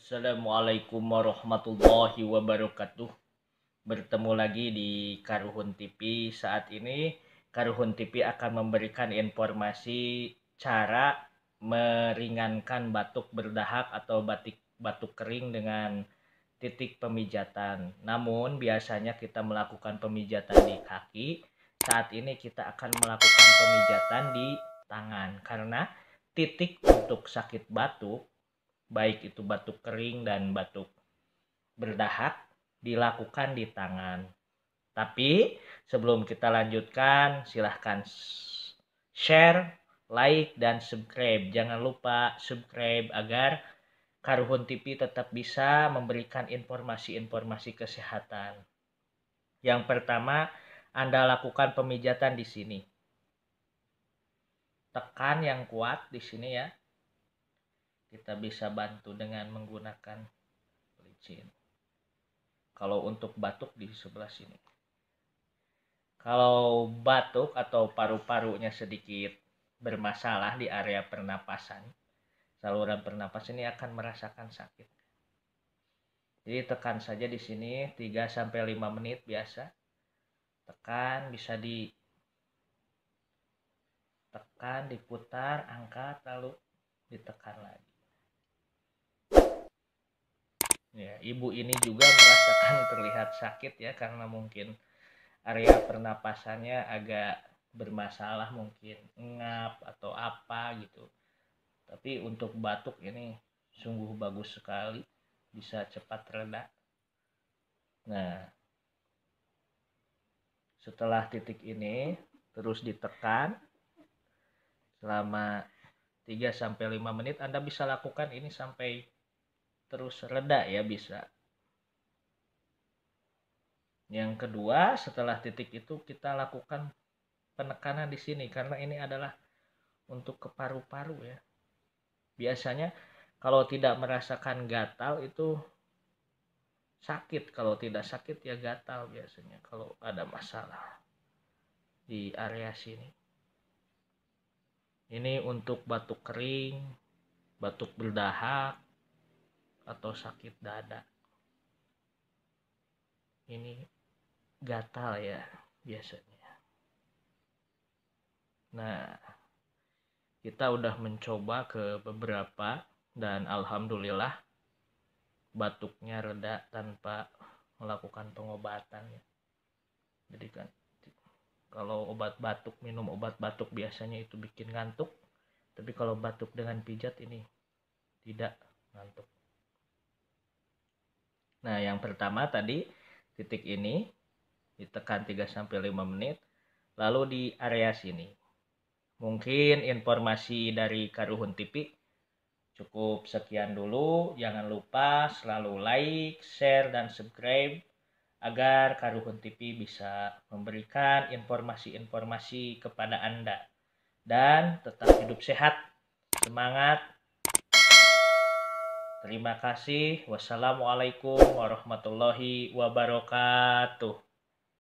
Assalamualaikum warahmatullahi wabarakatuh. Bertemu lagi di Karuhun TV. Saat ini Karuhun TV akan memberikan informasi cara meringankan batuk berdahak atau batuk kering dengan titik pemijatan. Namun biasanya kita melakukan pemijatan di kaki. Saat ini kita akan melakukan pemijatan di tangan karena titik untuk sakit batuk, baik itu batuk kering dan batuk berdahak, dilakukan di tangan. Tapi sebelum kita lanjutkan, silahkan share, like, dan subscribe. Jangan lupa subscribe agar Karuhun TV tetap bisa memberikan informasi-informasi kesehatan. Yang pertama, Anda lakukan pemijatan di sini. Tekan yang kuat di sini ya. Kita bisa bantu dengan menggunakan pelicin. Kalau untuk batuk di sebelah sini. Kalau batuk atau paru-parunya sedikit bermasalah di area pernapasan, saluran pernapas ini akan merasakan sakit. Jadi tekan saja di sini 3-5 menit biasa. Tekan, bisa ditekan, diputar, angkat, lalu ditekan lagi. Ya, ibu ini juga merasakan terlihat sakit ya, karena mungkin area pernapasannya agak bermasalah, mungkin ngap atau apa gitu. Tapi untuk batuk ini sungguh bagus sekali, bisa cepat reda. Nah, setelah titik ini terus ditekan selama 3-5 menit. Anda bisa lakukan ini sampai terus reda ya, bisa. Yang kedua, setelah titik itu kita lakukan penekanan di sini karena ini adalah untuk ke paru-paru ya. Biasanya kalau tidak merasakan gatal itu sakit, kalau tidak sakit ya gatal biasanya kalau ada masalah di area sini. Ini untuk batuk kering, batuk berdahak, atau sakit dada. Ini gatal ya biasanya. Nah, kita udah mencoba ke beberapa dan alhamdulillah batuknya reda tanpa melakukan pengobatan ya. Jadi kan kalau obat batuk, minum obat batuk biasanya itu bikin ngantuk, tapi kalau batuk dengan pijat ini tidak ngantuk. Nah, yang pertama tadi titik ini ditekan 3-5 menit, lalu di area sini. Mungkin informasi dari Karuhun TV cukup sekian dulu. Jangan lupa selalu like, share, dan subscribe agar Karuhun TV bisa memberikan informasi-informasi kepada Anda. Dan tetap hidup sehat, semangat. Terima kasih. Wassalamualaikum warahmatullahi wabarakatuh.